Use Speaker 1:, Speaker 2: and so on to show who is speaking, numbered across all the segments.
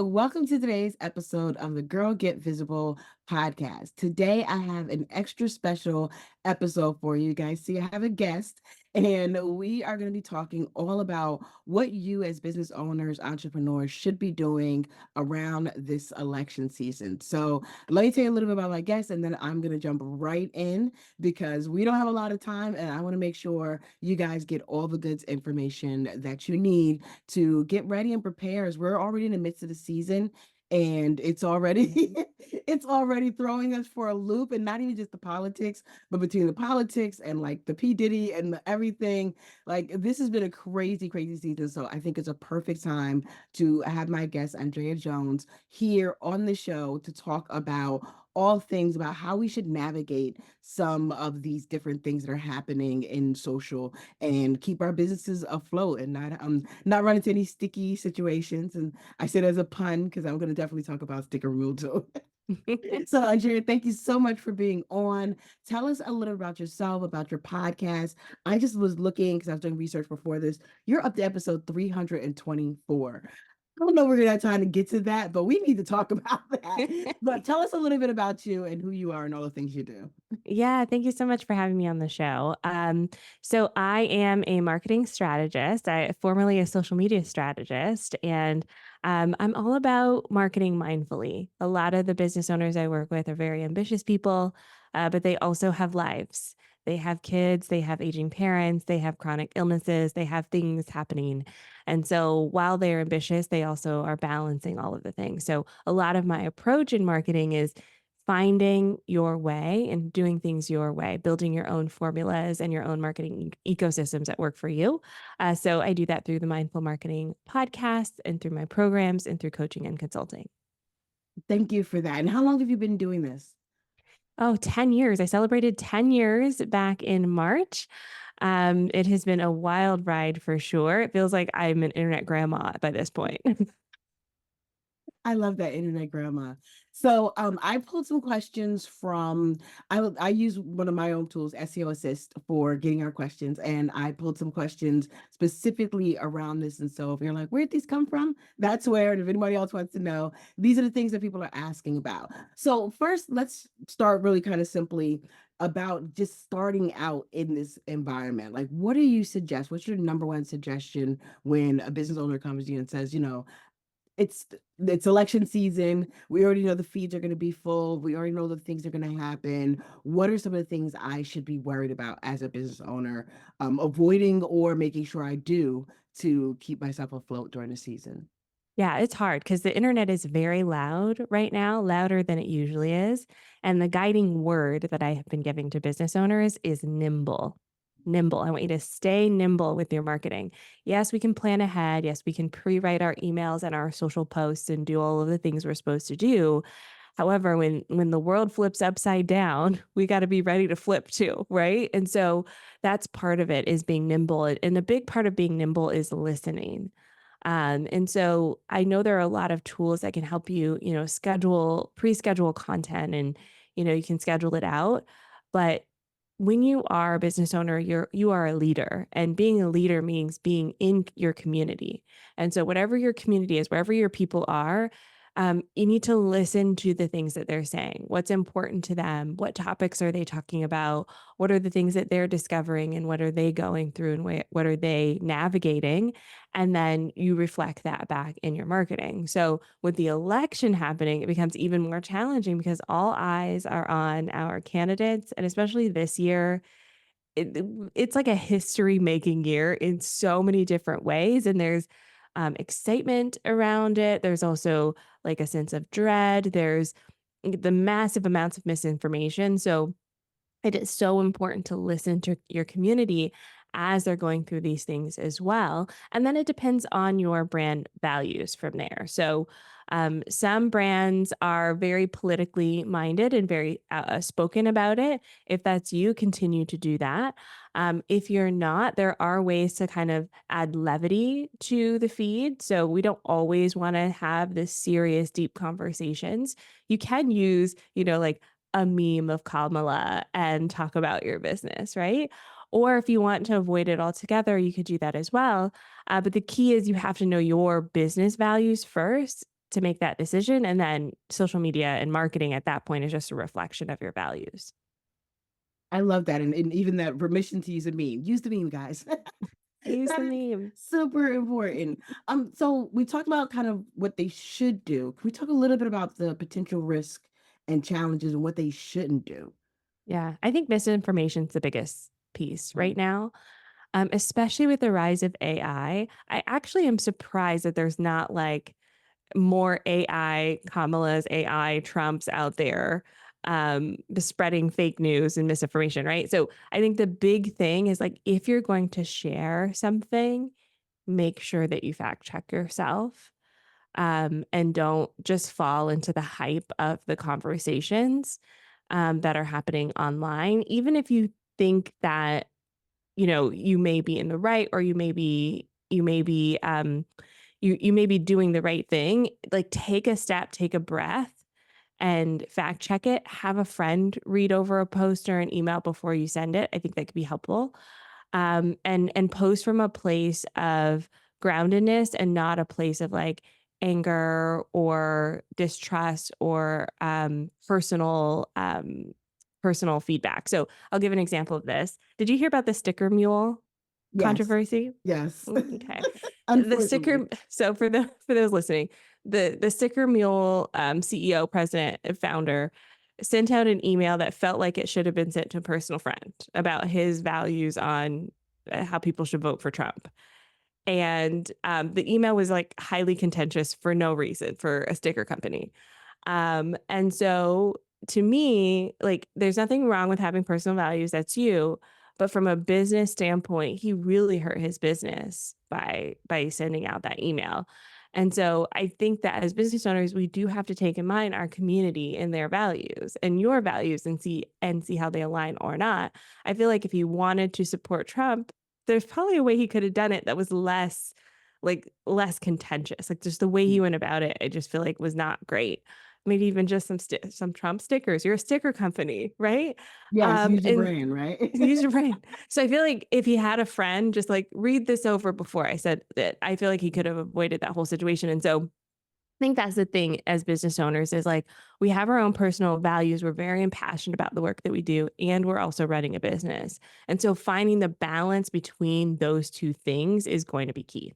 Speaker 1: Welcome to today's episode of the Girl Get Visible podcast. Today, I have an extra special episode for you guys. See, I have a guest, and we are going to be talking all about what you, as business owners, entrepreneurs, should be doing around this election season. So, let me tell you a little bit about my guest, and then I'm going to jump right in because we don't have a lot of time, and I want to make sure you guys get all the good information that you need to get ready and prepare as we're already in the midst of the season and it's already it's already throwing us for a loop, and not even just the politics, but between the politics and like the P Diddy and everything. Like, this has been a crazy season, so I think it's a perfect time to have my guest Andréa Jones here on the show to talk about all things about how we should navigate some of these different things that are happening in social and keep our businesses afloat and not run into any sticky situations. And I said as a pun because I'm going to definitely talk about sticker removal too. So, Andrea, thank you so much for being on. Tell us a little about yourself, about your podcast. I just was looking because I was doing research before this. You're up to episode 324. I don't know if we're gonna have time to get to that, but we need to talk about that. But tell us a little bit about you and who you are and all the things you do.
Speaker 2: Yeah, thank you so much for having me on the show. So I am a marketing strategist. I formerly a social media strategist, and I'm all about marketing mindfully. A lot of the business owners I work with are very ambitious people, but they also have lives. They have kids, they have aging parents, they have chronic illnesses, they have things happening. And so while they're ambitious, they also are balancing all of the things. So a lot of my approach in marketing is finding your way and doing things your way, building your own formulas and your own marketing ecosystems that work for you. So I do that through the Mindful Marketing podcast and through my programs and through coaching and consulting.
Speaker 1: Thank you for that. And how long have you been doing this?
Speaker 2: Oh, 10 years. I celebrated 10 years back in March. It has been a wild ride for sure. It feels like I'm an internet grandma by this point.
Speaker 1: I love that internet grandma. So I pulled some questions from I use one of my own tools, SEO Assist, for getting our questions, and I pulled some questions specifically around this. And so if you're like, where'd these come from? That's where. And if anybody else wants to know, these are the things that people are asking about. So first, let's start really kind of simply about just starting out in this environment. Like, what do you suggest? What's your number one suggestion when a business owner comes to you and says, it's it's election season. We already know the feeds are going to be full. We already know the things are going to happen. What are some of the things I should be worried about as a business owner, avoiding or making sure I do to keep myself afloat during the season?
Speaker 2: Yeah, it's hard because the internet is very loud right now, louder than it usually is. And the guiding word that I have been giving to business owners is nimble. Nimble. I want you to stay nimble with your marketing. Yes, we can plan ahead. Yes, we can pre write our emails and our social posts and do all of the things we're supposed to do. However, when the world flips upside down, we got to be ready to flip too, right? And so that's part of it is being nimble. And a big part of being nimble is listening. And so I know there are a lot of tools that can help you, pre-schedule content and, you can schedule it out. But when you are a business owner, you are a leader, and being a leader means being in your community. And so whatever your community is, wherever your people are, you need to listen to the things that they're saying. What's important to them? What topics are they talking about? What are the things that they're discovering, and what are they going through, and what are they navigating? And then you reflect that back in your marketing. So with the election happening, it becomes even more challenging because all eyes are on our candidates. And especially this year, it's like a history making year in so many different ways. And there's excitement around it. There's also like a sense of dread. There's the massive amounts of misinformation. So it is so important to listen to your community as they're going through these things as well. And then it depends on your brand values from there. So, some brands are very politically minded and very spoken about it. If that's you, continue to do that. If you're not, there are ways to kind of add levity to the feed. So we don't always want to have this serious, deep conversations. You can use, like a meme of Kamala and talk about your business, right? Or if you want to avoid it altogether, you could do that as well. But the key is you have to know your business values first to make that decision. And then social media and marketing at that point is just a reflection of your values.
Speaker 1: I love that, and even that permission to use a meme. Use the meme, guys.
Speaker 2: Use
Speaker 1: That
Speaker 2: the
Speaker 1: is
Speaker 2: meme.
Speaker 1: super important. So we talked about kind of what they should do. Can we talk a little bit about the potential risk and challenges and what they shouldn't do?
Speaker 2: Yeah, I think misinformation is the biggest piece right now, especially with the rise of AI. I actually am surprised that there's not like more AI, Kamala's AI Trumps out there spreading fake news and misinformation, right? So I think the big thing is like if you're going to share something, make sure that you fact check yourself and don't just fall into the hype of the conversations that are happening online. Even if you think that, you know, you may be in the right or you may be doing the right thing, like take a step, take a breath and fact check it. Have a friend read over a post or an email before you send it. I think that could be helpful. And post from a place of groundedness and not a place of like anger or distrust or personal feedback. So I'll give an example of this. Did you hear about the sticker mule
Speaker 1: Yes.
Speaker 2: controversy?
Speaker 1: Yes.
Speaker 2: Okay. The
Speaker 1: Unfortunately.
Speaker 2: sticker so for those listening, the sticker mule CEO, president, and founder sent out an email that felt like it should have been sent to a personal friend about his values on how people should vote for Trump. And the email was like highly contentious for no reason for a sticker company. And so to me, like there's nothing wrong with having personal values. That's you. But from a business standpoint, he really hurt his business by sending out that email. And so I think that as business owners, we do have to take in mind our community and their values and your values and see how they align or not. I feel like if he wanted to support Trump, there's probably a way he could have done it that was less contentious. Like just the way he went about it, I just feel like was not great. Maybe even just some Trump stickers. You're a sticker company, right?
Speaker 1: Yes, use your
Speaker 2: And
Speaker 1: brain, right?
Speaker 2: use your brain. So I feel like if he had a friend, just like read this over before I said that. I feel like he could have avoided that whole situation. And so I think that's the thing as business owners is like we have our own personal values. We're very impassioned about the work that we do, and we're also running a business. And so finding the balance between those two things is going to be key.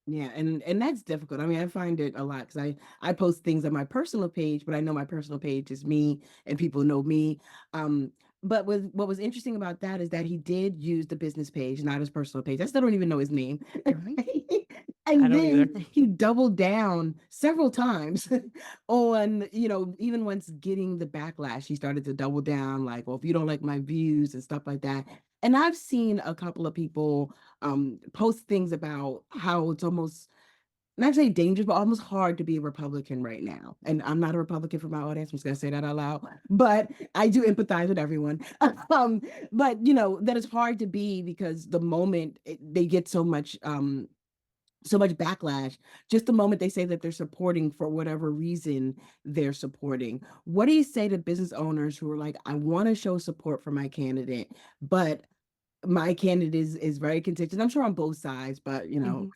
Speaker 1: Yeah, and that's difficult. I mean, I find it a lot because I post things on my personal page, but I know my personal page is me and people know me. Um, but what was interesting about that is that he did use the business page, not his personal page. I still don't even know his name.
Speaker 2: I
Speaker 1: And
Speaker 2: don't either.
Speaker 1: then he doubled down several times on, even once getting the backlash, he started to double down, like, well, if you don't like my views and stuff like that. And I've seen a couple of people post things about how it's almost not say dangerous, but almost hard to be a Republican right now. And I'm not a Republican for my audience. I'm just gonna say that out loud, but I do empathize with everyone. um, but that it's hard to be because the moment they get so much backlash, just the moment they say that they're supporting for whatever reason they're supporting. What do you say to business owners who are like, I want to show support for my candidate, but my candidate is very contentious. I'm sure on both sides, but
Speaker 2: Mhm.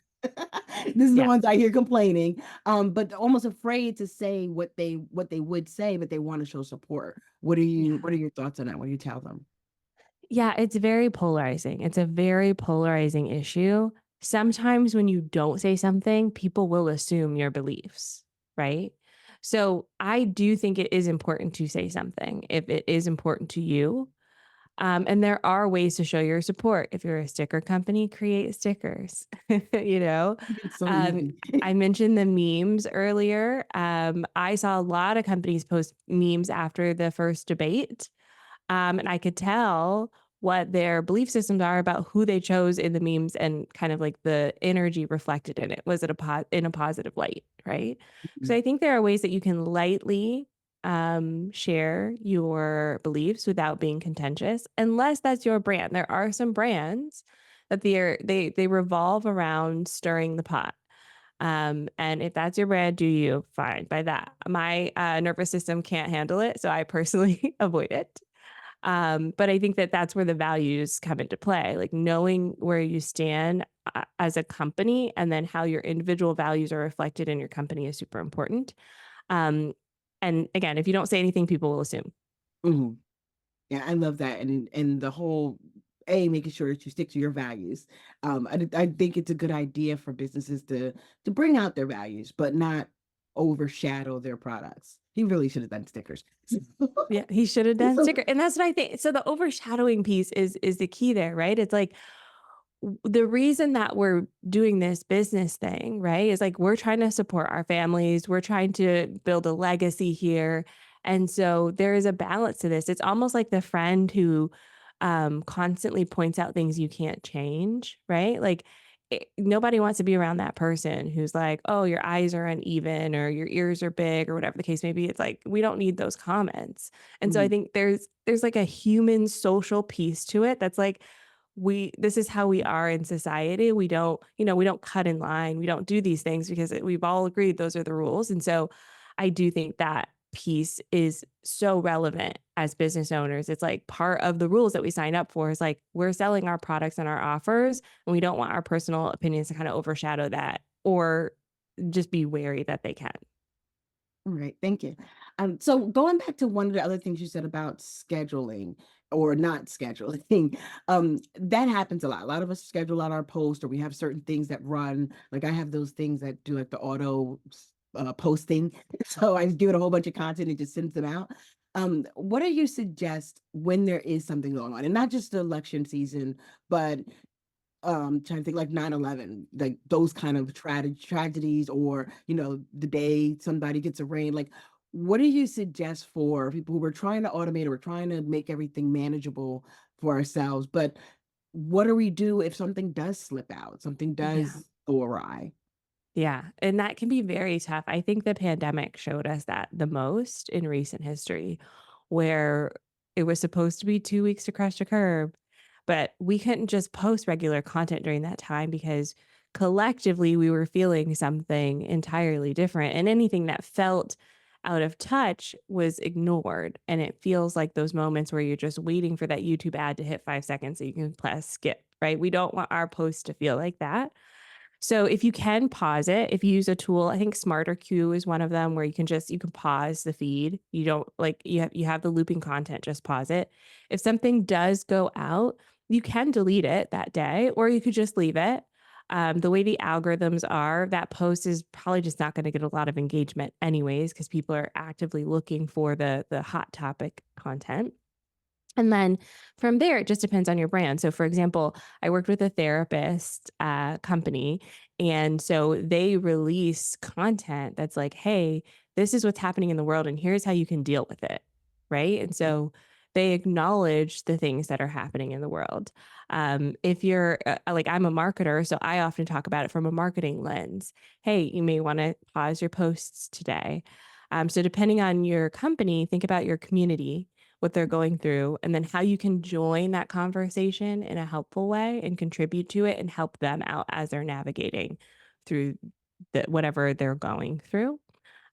Speaker 1: this is the
Speaker 2: Yeah.
Speaker 1: ones I hear complaining. But almost afraid to say what they would say, but they want to show support. What are
Speaker 2: Yeah.
Speaker 1: your thoughts on that? What do you tell them?
Speaker 2: Yeah, it's very polarizing. It's a very polarizing issue. Sometimes when you don't say something, people will assume your beliefs, right? So I do think it is important to say something if it is important to you. And there are ways to show your support. If you're a sticker company, create stickers. you know,
Speaker 1: It's so
Speaker 2: um,
Speaker 1: easy.
Speaker 2: I mentioned the memes earlier. I saw a lot of companies post memes after the first debate and I could tell what their belief systems are about who they chose in the memes and kind of like the energy reflected in it. Was it in a positive light, right? So I think there are ways that you can lightly share your beliefs without being contentious, unless that's your brand. There are some brands that they revolve around stirring the pot. And if that's your brand, do you fine by that. My nervous system can't handle it, so I personally avoid it. But I think that that's where the values come into play, like knowing where you stand. as a company, and then how your individual values are reflected in your company is super important. Um, and again, if you don't say anything, people will assume.
Speaker 1: Mhm. Yeah, I love that, and the whole making sure that you stick to your values. I think it's a good idea for businesses to bring out their values, but not overshadow their products. He really should have done stickers.
Speaker 2: Yeah, he should have done
Speaker 1: So,
Speaker 2: sticker, and that's what I think. So the overshadowing piece is the key there, right? It's like the reason that we're doing this business thing, right, is like we're trying to support our families, we're trying to build a legacy here. And so there is a balance to this. It's almost like the friend who constantly points out things you can't change, right? Like nobody wants to be around that person who's like, oh, your eyes are uneven or your ears are big or whatever the case may be. It's like we don't need those comments. And so I
Speaker 1: mhm,
Speaker 2: think there's like a human social piece to it that's like this is how we are in society. We don't, we don't cut in line. We don't do these things because we've all agreed those are the rules. And so I do think that piece is so relevant as business owners. It's like part of the rules that we sign up for is like we're selling our products and our offers, and we don't want our personal opinions to kind of overshadow that or just be wary that they can.
Speaker 1: all right, thank you. So going back to one of the other things you said about scheduling or not scheduling, that happens a lot. A lot of us schedule out our post, or we have certain things that run. Like I have those things that do like the posting. So I give it a whole bunch of content and just sends them out. What do you suggest when there is something going on, and not just the election season, but trying to think like 9/11, like those kind of tragedies, or the day somebody gets arraigned, like what do you suggest for people who are trying to automate, or trying to make everything manageable for ourselves, but what do we do if something does slip out, something
Speaker 2: Yeah.
Speaker 1: does go awry?
Speaker 2: Yeah, and that can be very tough. I think the pandemic showed us that the most in recent history, where it was supposed to be 2 weeks to crush the curve, but we couldn't just post regular content during that time because collectively we were feeling something entirely different, and anything that felt out of touch was ignored. And it feels like those moments where you're just waiting for that YouTube ad to hit 5 seconds so you can press skip, right? We don't want our posts to feel like that. So if you can pause it, if you use a tool, I think Smarter Queue is one of them where you can pause the feed. You don't like you have the looping content, just pause it. If something does go out, you can delete it that day, or you could just leave it. The way the algorithms are, that post is probably just not going to get a lot of engagement anyways, because people are actively looking for the hot topic content. And then from there, it just depends on your brand. So, for example, I worked with a therapist company, and so they release content that's like, "Hey, this is what's happening in the world, and here's how you can deal with it." Right? And so they acknowledge the things that are happening in the world. If you're like, I'm a marketer, so I often talk about it from a marketing lens. Hey, you may want to pause your posts today. So, depending on your company, think about your community, what they're going through, and then how you can join that conversation in a helpful way and contribute to it and help them out as they're navigating through whatever they're going through.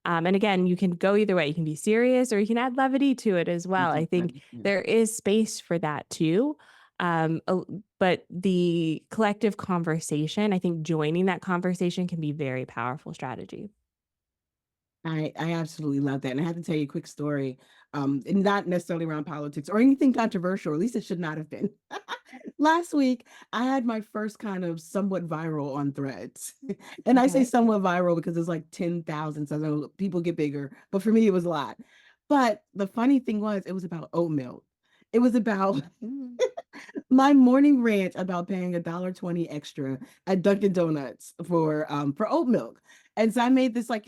Speaker 2: And again, you can go either way. You can be serious or you can add levity to it as well. I think
Speaker 1: Yeah.
Speaker 2: there is space for that too. But the collective conversation, I think joining that conversation can be very powerful strategy.
Speaker 1: I absolutely love that, and I have to tell you a quick story, and not necessarily around politics or anything controversial, or at least it should not have been. Last week, I had my first kind of somewhat viral on Threads, and I say
Speaker 2: Okay.
Speaker 1: somewhat viral because it's like 10,000, so I know people get bigger, but for me, it was a lot. But the funny thing was, it was about oat milk. It was about
Speaker 2: Mm.
Speaker 1: my morning rant about paying $1.20 extra at Dunkin' Donuts for oat milk. And so I made this, like,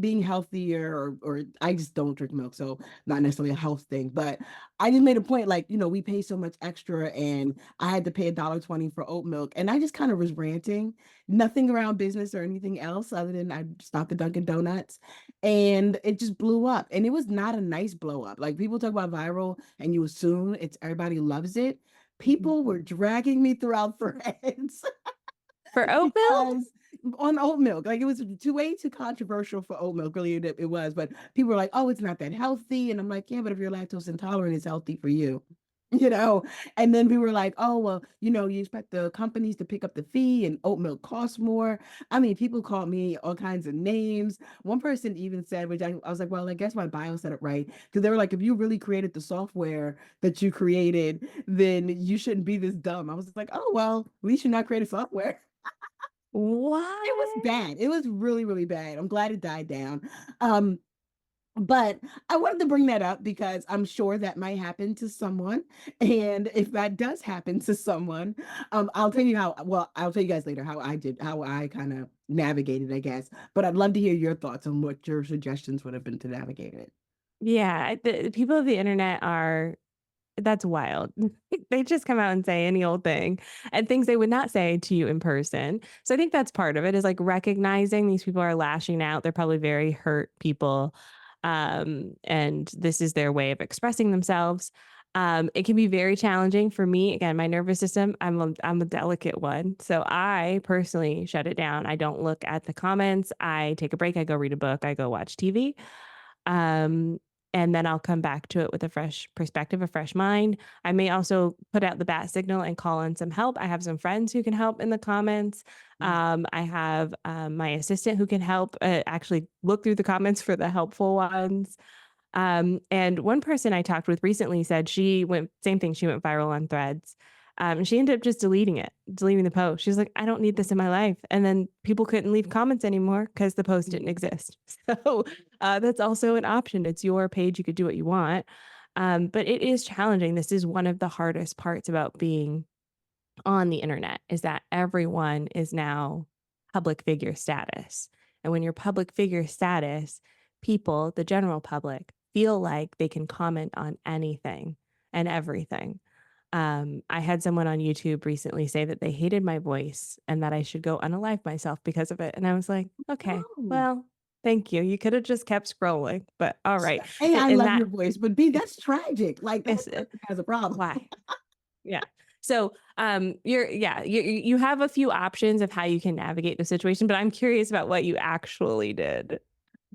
Speaker 1: being healthier, or I just don't drink milk, so not necessarily a health thing. But I just made a point, like, we pay so much extra, and I had to pay $1.20 for oat milk. And I just kind of was ranting, nothing around business or anything else other than I stopped at Dunkin' Donuts, and it just blew up. And it was not a nice blow up. Like, people talk about viral and you assume it's everybody loves it.
Speaker 2: Mhm.
Speaker 1: People were dragging me throughout Threads
Speaker 2: For oat milk?
Speaker 1: because on oat milk, like, it was way too controversial for oat milk. Really, it was. But people were like, "Oh, it's not that healthy," and I'm like, "Yeah, but if you're lactose intolerant, it's healthy for you." you know, and then we were like, oh, well, you expect the companies to pick up the fee and oat milk costs more. I mean, people called me all kinds of names. One person even said, which I was like, well, I guess my bio said it right. Because they were like, if you really created the software that you created, then you shouldn't be this dumb. I was like, oh, well, at least you're not creating software. It was
Speaker 2: What?
Speaker 1: bad. It was really, really bad. I'm glad it died down. Um, but I wanted to bring that up because I'm sure that might happen to someone. And if that does happen to someone, I'll tell you guys later how I kind of navigated, I guess. But I'd love to hear your thoughts on what your suggestions would have been to navigate it.
Speaker 2: Yeah, the people of the internet are that's wild. They just come out and say any old thing and things they would not say to you in person. So I think that's part of it is like recognizing these people are lashing out. They're probably very hurt people. And this is their way of expressing themselves. It can be very challenging for me. Again, my nervous system, I'm a delicate one. So I personally shut it down. I don't look at the comments. I take a break. I go read a book. I go watch TV. Um, and then I'll come back to it with a fresh perspective, a fresh mind. I may also put out the bat signal and call in some help. I have some friends who can help in the comments. I have my assistant who can help actually look through the comments for the helpful ones. And one person I talked with recently said she went same thing. She went viral on Threads. And she ended up just deleting the post. She's like, I don't need this in my life. And then people couldn't leave comments anymore because the post didn't exist. So that's also an option. It's your page. You could do what you want. But it is challenging. This is one of the hardest parts about being on the internet is that everyone is now public figure status. And when you're public figure status, people, the general public, feel like they can comment on anything and everything. I had someone on YouTube recently say that they hated my voice and that I should go unalive myself because of it. And I was like, okay,
Speaker 1: Oh,
Speaker 2: well, thank you. You could have just kept scrolling, but all right.
Speaker 1: A, I
Speaker 2: And
Speaker 1: love
Speaker 2: that
Speaker 1: your voice, but B, that's tragic. Like that
Speaker 2: is
Speaker 1: person has a problem.
Speaker 2: why. Yeah. So, you have a few options of how you can navigate the situation, but I'm curious about what you actually did.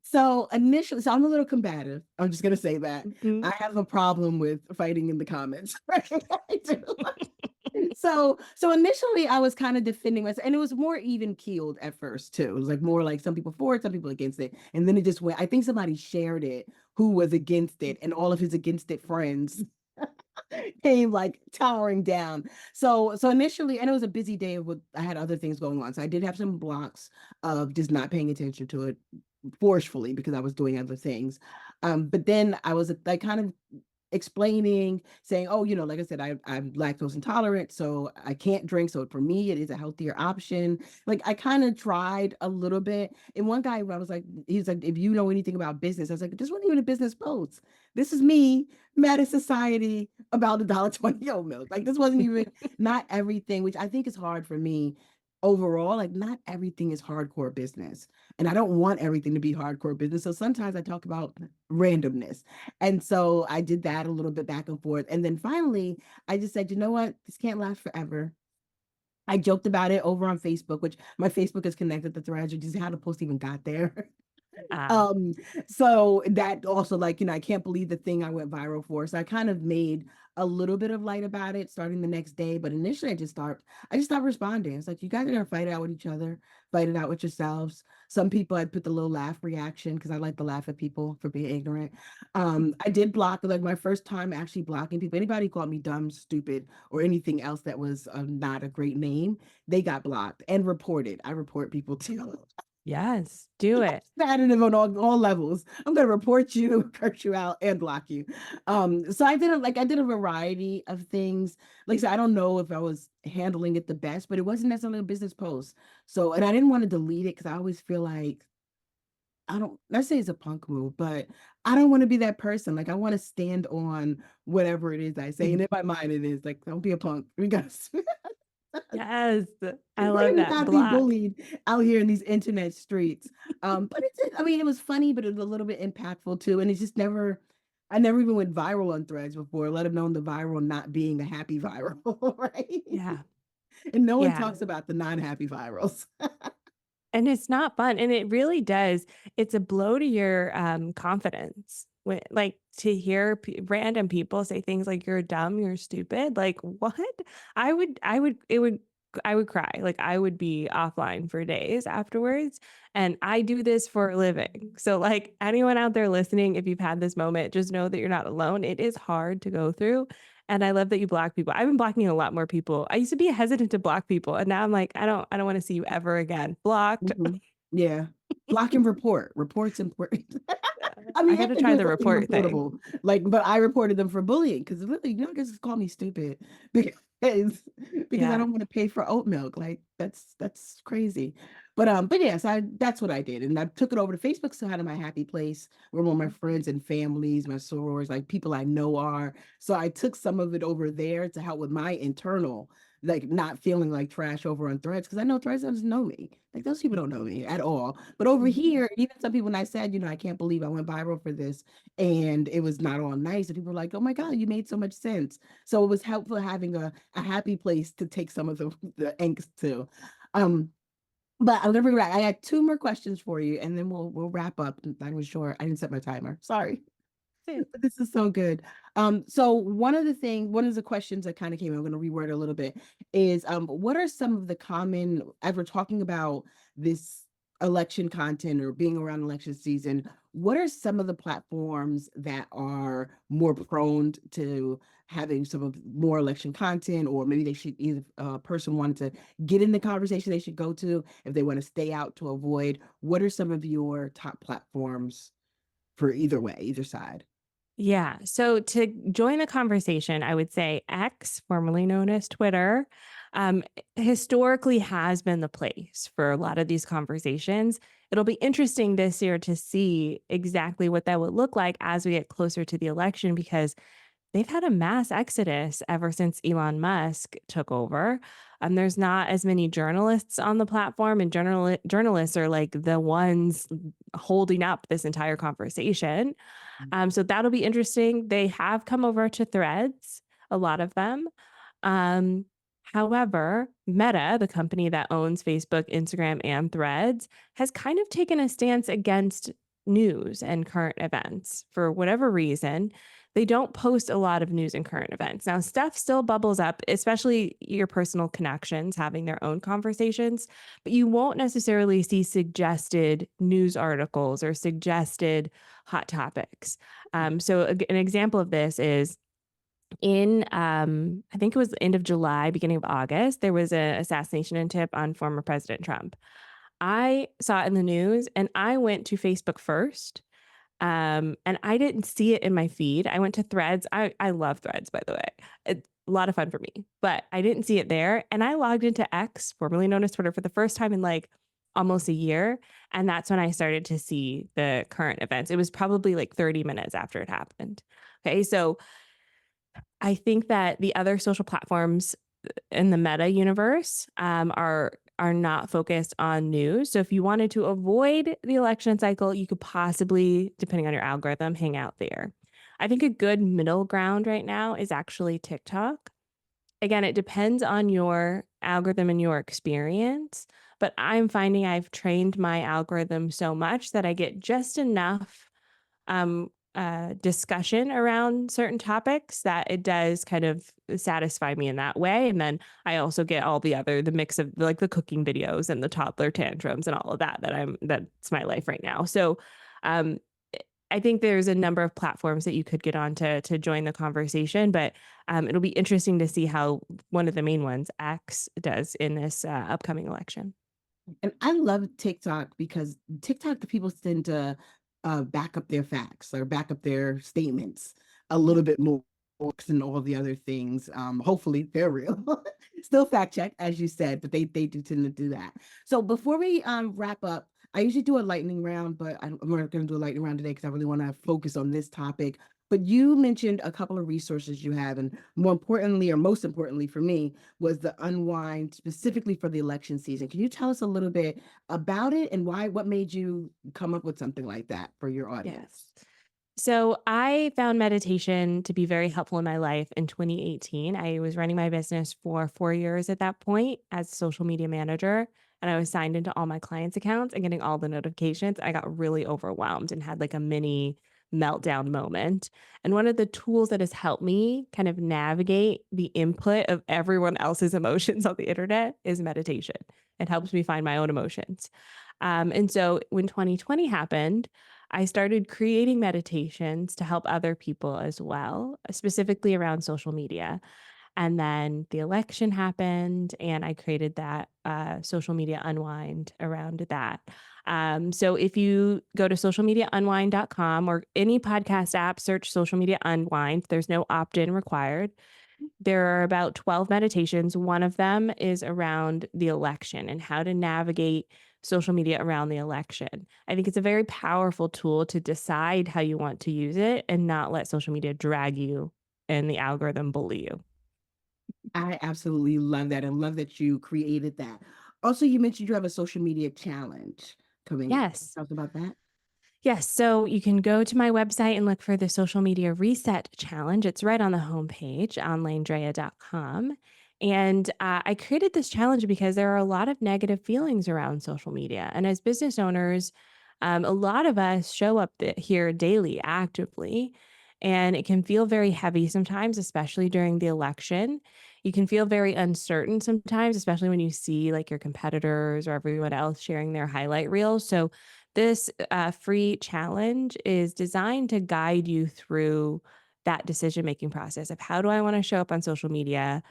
Speaker 1: So I'm a little combative. I'm just gonna say that.
Speaker 2: Mhm.
Speaker 1: I have a problem with fighting in the comments. Right? I do. So initially I was kind of defending myself, and it was more even keeled at first too. It was like more like some people for it, some people against it, and then it just went. I think somebody shared it who was against it, and all of his against it friends came like towering down. So initially, and it was a busy day with I had other things going on. So I did have some blocks of just not paying attention to it forcefully because I was doing other things. But then I was like kind of explaining, saying, oh, like I said, I'm lactose intolerant, so I can't drink. So for me, it is a healthier option. Like I kind of tried a little bit. And one guy, I was like, he's like, if you know anything about business, I was like, this wasn't even a business post. This is me mad at society about $1.20 oat milk. Like this wasn't even not everything, which I think is hard for me overall. Like not everything is hardcore business. And I don't want everything to be hardcore business. So sometimes I talk about randomness. And so I did that a little bit back and forth. And then finally, I just said, you know what? This can't last forever. I joked about it over on Facebook, which my Facebook is connected to Threads, which is how the post even got there.
Speaker 2: Ah,
Speaker 1: Um, so that also like, I can't believe the thing I went viral for. So I kind of made a little bit of light about it starting the next day. But initially I just stopped responding. It's like you guys are gonna fight it out with each other, fight it out with yourselves. Some people I put the little laugh reaction because I like to laugh at people for being ignorant. I did block like my first time actually blocking people. Anybody called me dumb, stupid, or anything else that was not a great name, they got blocked and reported. I report people too.
Speaker 2: yes, do it.
Speaker 1: Competitive on all levels. I'm gonna report you, curse you out, and block you. So I did a variety of things. Like I said, I don't know if I was handling it the best, but it wasn't necessarily a business post. So, and I didn't want to delete it because I always feel like I don't let's say it's a punk move, but I don't want to be that person. Like I want to stand on whatever it is I say. And
Speaker 2: Mhm.
Speaker 1: in my mind it is like, don't be a punk. We got
Speaker 2: Yes, I love
Speaker 1: women
Speaker 2: that
Speaker 1: not be
Speaker 2: block.
Speaker 1: bullied out here in these internet streets. But I mean, it was funny, but it was a little bit impactful too. And it's just I never even went viral on Threads before, let alone the viral not being the happy viral, right?
Speaker 2: Yeah,
Speaker 1: And no one
Speaker 2: yeah.
Speaker 1: talks about the non-happy virals.
Speaker 2: And it's not fun, and it really does it's a blow to your, confidence Like, to hear random people say things like "You're dumb, you're stupid," like, what? I would cry, like, I would be offline for days afterwards, and I do this for a living. So, like, anyone out there listening, if you've had this moment, just know that you're not alone. It is hard to go through, and I love that you block people. I've been blocking a lot more people. I used to be hesitant to block people, and now I'm like, I don't wanna see you ever again. Blocked.
Speaker 1: Mhm. Yeah. Block and report. Report's important. I
Speaker 2: I
Speaker 1: mean,
Speaker 2: gotta
Speaker 1: if they're
Speaker 2: try
Speaker 1: doing
Speaker 2: the
Speaker 1: something
Speaker 2: report thing.
Speaker 1: reportable, like, but I reported them for bullying because literally, just call me stupid because because I
Speaker 2: Yeah.
Speaker 1: don't want to pay for oat milk. Like that's crazy. But yes, I that's what I did, and I took it over to Facebook. So kind of my happy place where all my friends and families, my sorors, like people I know are. So I took some of it over there to help with my internal, like not feeling like trash over on Threads because I know Threads doesn't know me. Like those people don't know me at all. But over
Speaker 2: Mhm.
Speaker 1: here, even some people, when I said, I can't believe I went viral for this, and it was not all nice, and people were like, "Oh my God, you made so much sense." So it was helpful having a happy place to take some of the angst to. Um, but I'm gonna bring it back. I had two more questions for you, and then we'll wrap up. I was sure I didn't set my timer. Sorry. But this is so good. So one of the questions that kind of came, I'm going to reword a little bit, is what are some of the common, as we're talking about this election content or being around election season, what are some of the platforms that are more prone to having some of more election content, or maybe they should either a person wanted to get in the conversation they should go to if they want to stay out to avoid? What are some of your top platforms for either way, either side?
Speaker 2: Yeah. So to join the conversation, I would say X, formerly known as Twitter, historically has been the place for a lot of these conversations. It'll be interesting this year to see exactly what that would look like as we get closer to the election because they've had a mass exodus ever since Elon Musk took over. There's not as many journalists on the platform, and journalists are like the ones holding up this entire conversation. So that'll be interesting. They have come over to Threads, a lot of them. Um, However, Meta, the company that owns Facebook, Instagram, and Threads, has kind of taken a stance against news and current events for whatever reason. They don't post a lot of news and current events. Now, stuff still bubbles up, especially your personal connections having their own conversations, but you won't necessarily see suggested news articles or suggested hot topics. So, an example of this is in I think it was the end of July, beginning of August, there was an assassination attempt on former President Trump. I saw it in the news and I went to Facebook first. And I didn't see it in my feed. I went to Threads. I love Threads, by the way. It's a lot of fun for me, but I didn't see it there. And I logged into X, formerly known as Twitter, for the first time in like almost a year. And that's when I started to see the current events. It was probably like 30 minutes after it happened. Okay. So I think that the other social platforms in the Meta universe are not focused on news. So if you wanted to avoid the election cycle, you could possibly, depending on your algorithm, hang out there. I think a good middle ground right now is actually TikTok. Again, it depends on your algorithm and your experience, but I'm finding I've trained my algorithm so much that I get just enough discussion around certain topics that it does kind of satisfy me in that way. And then I also get all the mix of like the cooking videos and the toddler tantrums and all of that that's my life right now. So um, I think there's a number of platforms that you could get on to join the conversation, but it'll be interesting to see how one of the main ones, X, does in this upcoming election.
Speaker 1: And I love TikTok because TikTok, the people tend to back up their facts or back up their statements a little bit more than all the other things. Hopefully they're real. Still fact check, as you said, but they do tend to do that. So before we wrap up, I usually do a lightning round, but I'm not going to do a lightning round today because I really want to focus on this topic. But you mentioned a couple of resources you have, and more importantly, or most importantly for me, was the unwind specifically for the election season. Can you tell us a little bit about it and what made you come up with something like that for your
Speaker 2: Yes.
Speaker 1: audience?
Speaker 2: So I found meditation to be very helpful in my life in 2018. I was running my business for 4 years at that point as a social media manager, and I was signed into all my clients' accounts and getting all the notifications. I got really overwhelmed and had like a mini meltdown moment. And one of the tools that has helped me kind of navigate the input of everyone else's emotions on the internet is meditation. It helps me find my own emotions. And so when 2020 happened, I started creating meditations to help other people as well, specifically around social media. And then the election happened, and I created that social media unwind around that. So if you go to socialmediaunwind.com or any podcast app, search social media unwind, there's no opt in required. There are about 12 meditations. One of them is around the election and how to navigate social media around the election. I think it's a very powerful tool to decide how you want to use it and not let social media drag you and the algorithm bully you.
Speaker 1: I absolutely love that and love that you created that. Also, you mentioned you have a social media challenge coming up.
Speaker 2: Yes.
Speaker 1: Talk about that.
Speaker 2: Yes. So you can go to my website and look for the social media reset challenge. It's right on the homepage on landrea.com. And I created this challenge because there are a lot of negative feelings around social media. And as business owners, a lot of us show up here daily actively. And it can feel very heavy sometimes, especially during the election. You can feel very uncertain sometimes, especially when you see like your competitors or everyone else sharing their highlight reels. So, this free challenge is designed to guide you through that decision making process of how do I want to show up on social media?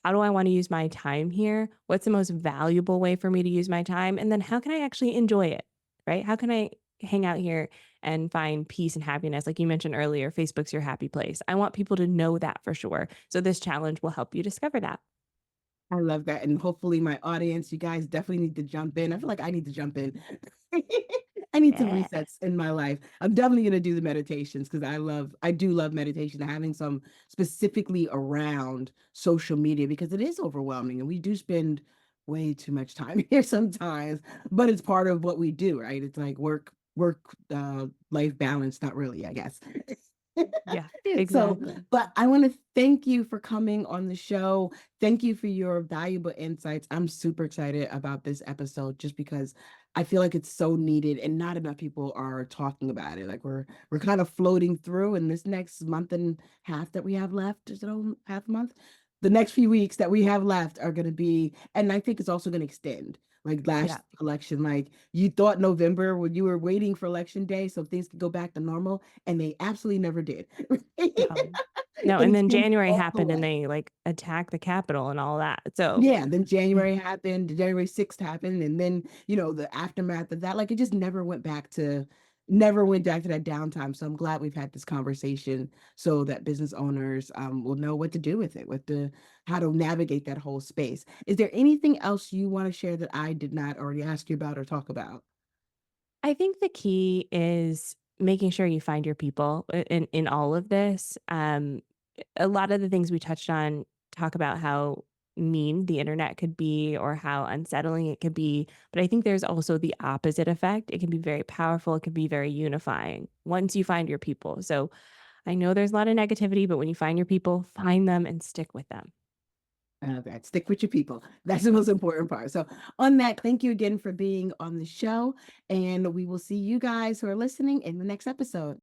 Speaker 2: How do I want to use my time here? What's the most valuable way for me to use my time? And then how can I actually enjoy it? Right? How can I hang out here and find peace and happiness? Like you mentioned earlier, Facebook's your happy place. I want people to know that for sure. So this challenge will help you discover that.
Speaker 1: I love that. And hopefully, my audience, you guys definitely need to jump in. I feel like I need to jump in. I need some
Speaker 2: Yeah.
Speaker 1: resets in my life. I'm definitely going to do the meditations because I do love meditation, having some specifically around social media because it is overwhelming and we do spend way too much time here sometimes, but it's part of what we do, right? It's like life balance, not really, I guess.
Speaker 2: Yeah,
Speaker 1: So,
Speaker 2: exactly.
Speaker 1: but I want to thank you for coming on the show. Thank you for your valuable insights. I'm super excited about this episode just because I feel like it's so needed and not enough people are talking about it. Like we're kind of floating through in this next month and half that we have left. Is it half a month? The next few weeks that we have left are going to be, and I think it's also going to extend. Like
Speaker 2: Yeah.
Speaker 1: last election, like you thought November when you were waiting for election day so things could go back to normal, and they absolutely never did.
Speaker 2: No. No, and
Speaker 1: Things
Speaker 2: then
Speaker 1: came
Speaker 2: January
Speaker 1: all the
Speaker 2: happened and
Speaker 1: way.
Speaker 2: they, like, attacked the Capitol and all that, so
Speaker 1: Yeah, then
Speaker 2: mm,
Speaker 1: January happened, January 6th happened, and then, the aftermath of that, like it just never went back to that downtime. So I'm glad we've had this conversation so that business owners will know what to do with it, how to navigate that whole space. Is there anything else you want to share that I did not already ask you about or talk about?
Speaker 2: I think the key is making sure you find your people in all of this. A lot of the things we touched on talk about how mean the internet could be or how unsettling it could be, but I think there's also the opposite effect. It can be very powerful, it can be very unifying once you find your people. So, I know there's a lot of negativity, but when you find your people, find them and stick with them.
Speaker 1: That stick with your people. That's the most important part. So, on that, thank you again for being on the show. And we will see you guys who are listening in the next episode.